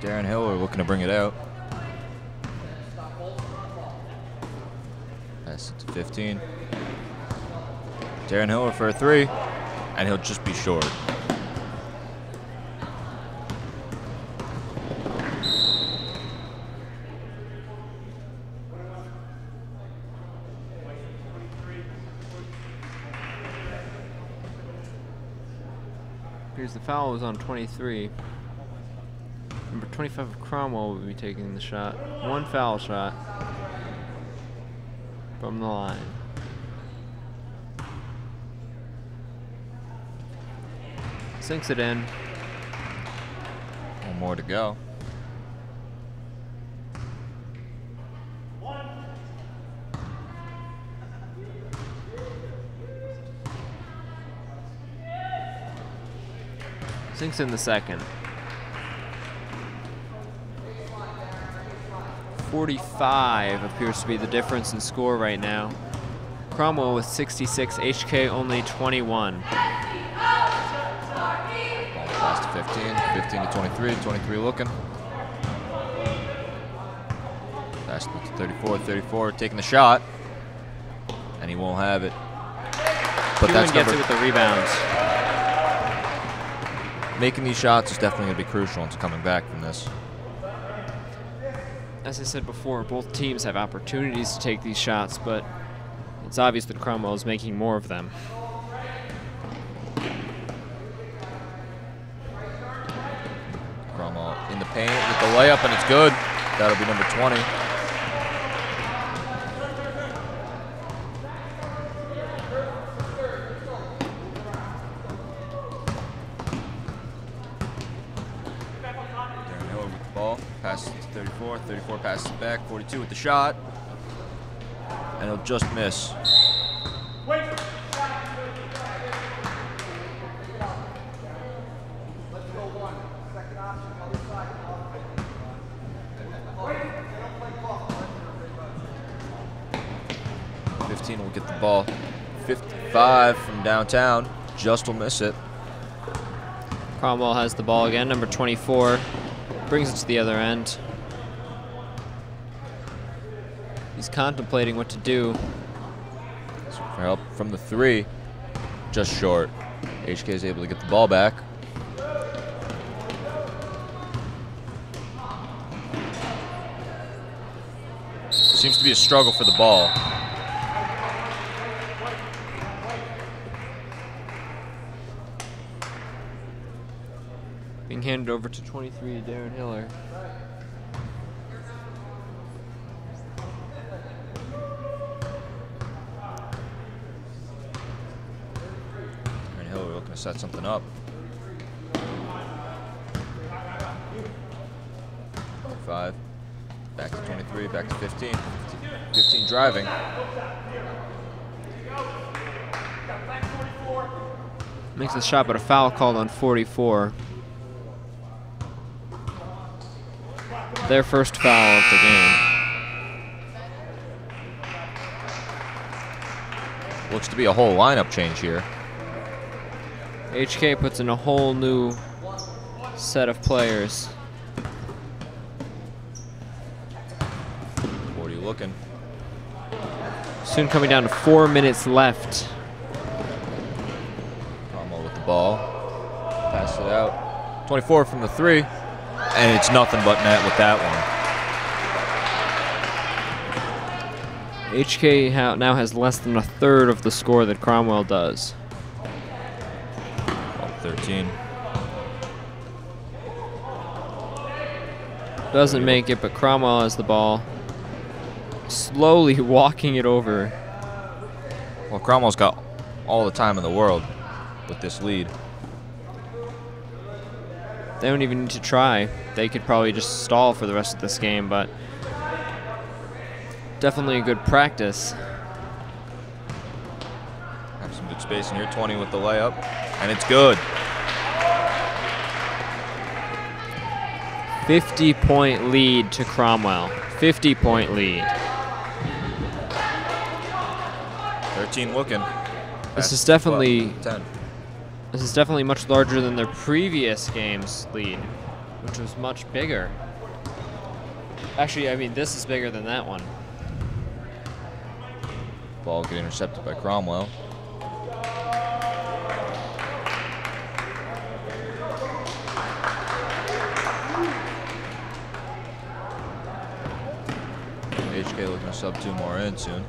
Darren Hiller looking to bring it out. Pass it to 15. Darren Hiller for a 3, and he'll just be short. Here's the foul was on 23. Number 25 of Cromwell will be taking the shot. One foul shot from the line. Sinks it in. One more to go. Sinks in the second. 45 appears to be the difference in score right now. Cromwell with 66, HK only 21. Pass to 15, 15 to 23, 23 looking. Pass to 34, 34 taking the shot, and he won't have it. But that's gets it with the rebounds. Making these shots is definitely going to be crucial into coming back from this. As I said before, both teams have opportunities to take these shots, but it's obvious that Cromwell is making more of them. Cromwell in the paint with the layup, and it's good. That'll be number 20. Darren Hiller with the ball. Passes to 34. 34 passes it back. 42 with the shot. And he'll just miss. Will get the ball. 55 from downtown. Just will miss it. Cromwell has the ball again, number 24. Brings it to the other end. He's contemplating what to do. So for help from the 3. Just short. HK is able to get the ball back. Seems to be a struggle for the ball. Being handed over to 23, Darren Hiller. Darren Hiller looking to set something up. 5. Back to 23, back to 15. 15 driving. Makes the shot, but a foul called on 44. Their first foul of the game. Looks to be a whole lineup change here. HK puts in a whole new set of players. 40 looking. Soon coming down to 4 minutes left. Cromwell with the ball. Pass it out. 24 from the 3. And it's nothing but net with that one. HK now has less than a third of the score that Cromwell does. 13. Doesn't make it, but Cromwell has the ball. Slowly walking it over. Well, Cromwell's got all the time in the world with this lead. They don't even need to try. They could probably just stall for the rest of this game, but definitely a good practice. Have some good space in here. 20 with the layup, and it's good. 50-point lead to Cromwell. 50-point lead. 13 looking. This is definitely 10. This is definitely much larger than their previous game's lead, which was much bigger. Actually, I mean, this is bigger than that one. Ball getting intercepted by Cromwell. HK looking to sub 2 more in soon.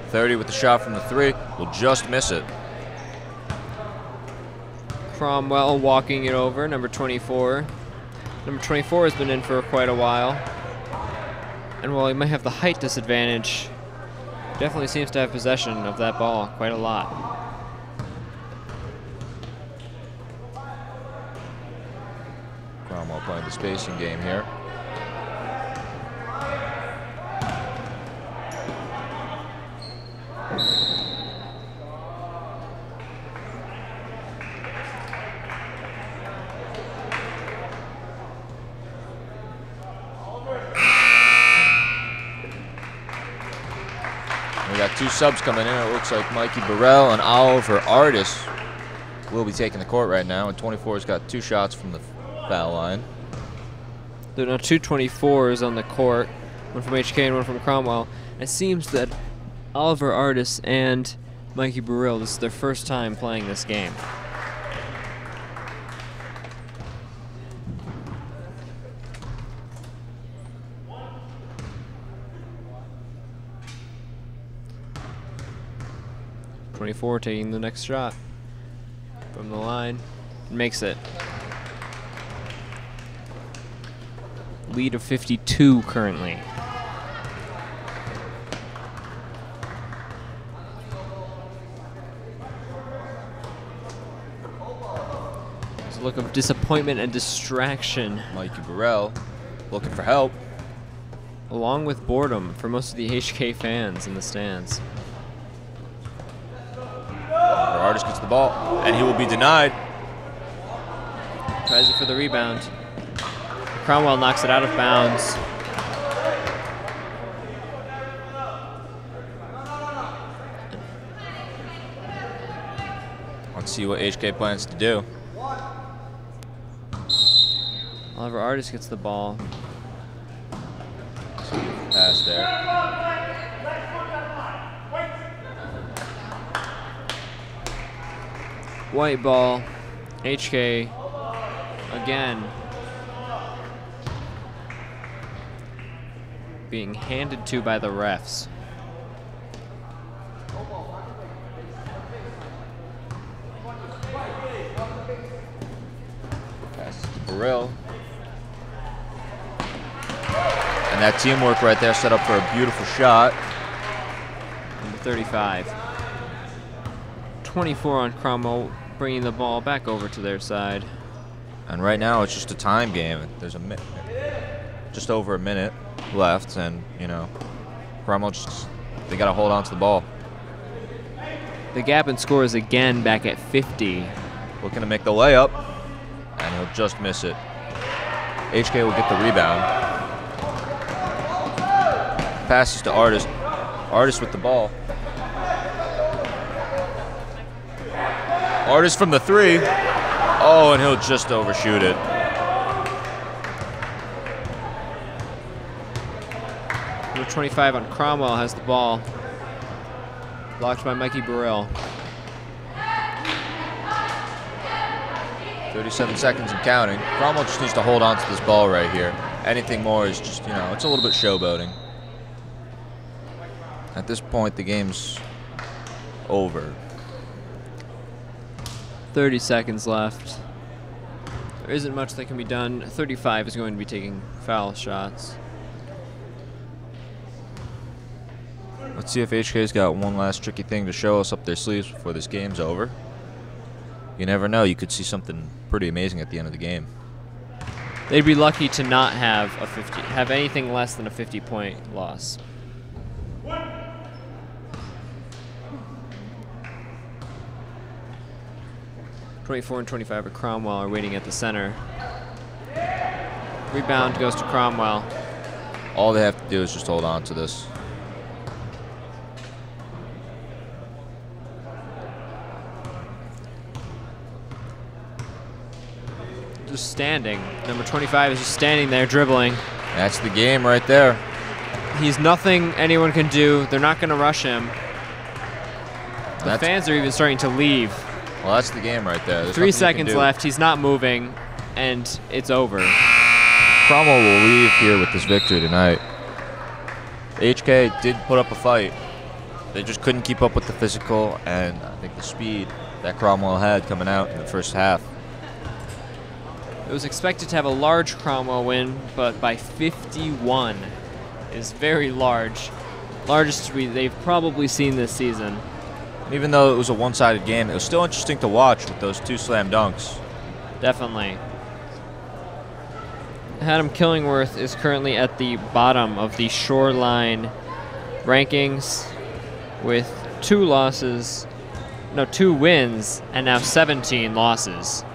30 with the shot from the 3. Will just miss it. Cromwell walking it over, number 24. Number 24 has been in for quite a while. And while he might have the height disadvantage, definitely seems to have possession of that ball quite a lot. Cromwell playing the spacing game here. We got 2 subs coming in. It looks like Mikey Burrell and Oliver Artis will be taking the court right now. And 24's got 2 shots from the foul line. There are now 2 24s on the court, one from HK and one from Cromwell. It seems that Oliver Artis and Mikey Burrell, this is their first time playing this game. .24 taking the next shot from the line, makes it. Lead of 52 currently. There's a look of disappointment and distraction, Mikey Burrell looking for help. along with boredom for most of the HK fans in the stands. Artis gets the ball, and he will be denied. Tries it for the rebound. Cromwell knocks it out of bounds. Let's see what HK plans to do. Oliver Artis gets the ball. Pass there. White ball. HK again being handed to by the refs. Pass to Burrell. And that teamwork right there set up for a beautiful shot. Number 35. 24 on Cromwell, bringing the ball back over to their side. And right now it's just a time game. There's a just over a minute left, and you know, Cromwell they got to hold on to the ball. The gap in score is again back at 50. Looking to make the layup, and he'll just miss it. HK will get the rebound. Passes to Artis. Artis with the ball. Artis from the 3. Oh, and he'll just overshoot it. Number 25 on Cromwell has the ball. Blocked by Mikey Burrell. 37 seconds and counting. Cromwell just needs to hold on to this ball right here. Anything more is just, you know, it's a little bit showboating. At this point, the game's over. 30 seconds left. There isn't much that can be done. 35 is going to be taking foul shots. Let's see if HK's got one last tricky thing to show us up their sleeves before this game's over. You never know, you could see something pretty amazing at the end of the game. They'd be lucky to not have anything less than a 50-point loss. 24 and 25 of Cromwell are waiting at the center. Rebound goes to Cromwell. All they have to do is just hold on to this. Just standing. Number 25 is just standing there dribbling. That's the game right there. He's nothing anyone can do. They're not going to rush him. The fans are even starting to leave. Well, that's the game right there. There's 3 nothing you can seconds do. left. He's not moving, and it's over. Cromwell will leave here with this victory tonight. HK did put up a fight. They just couldn't keep up with the physical and I think the speed that Cromwell had coming out in the first half. It was expected to have a large Cromwell win, but by 51 is very large. Largest they've probably seen this season. And even though it was a one-sided game, it was still interesting to watch with those 2 slam dunks. Definitely. Haddam Killingworth is currently at the bottom of the Shoreline rankings with 2 wins, and now 17 losses.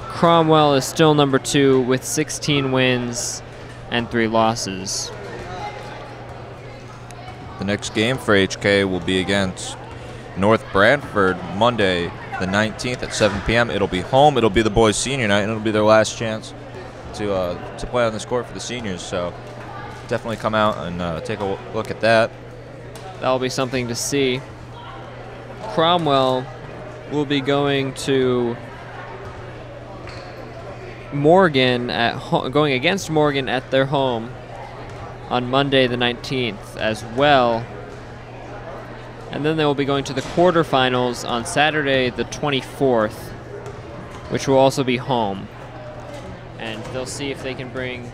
Cromwell is still number 2 with 16 wins and 3 losses. The next game for HK will be against North Brantford Monday the 19th at 7 p.m. It'll be home. It'll be the boys' senior night, and it'll be their last chance to play on this court for the seniors. So definitely come out and take a look at that. That'll be something to see. Cromwell will be going to Morgan going against Morgan at their home on Monday the 19th as well. And then they will be going to the quarterfinals on Saturday the 24th, which will also be home. And they'll see if they can bring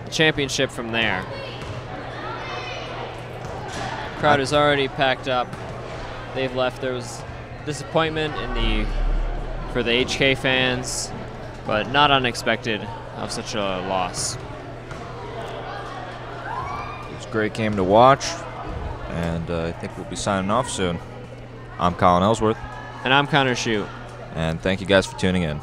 the championship from there. Crowd is already packed up. They've left. There was disappointment for the HK fans, but not unexpected of such a loss. It's a great game to watch, and I think we'll be signing off soon. I'm Colin Ellsworth. And I'm Connor Shute. And thank you guys for tuning in.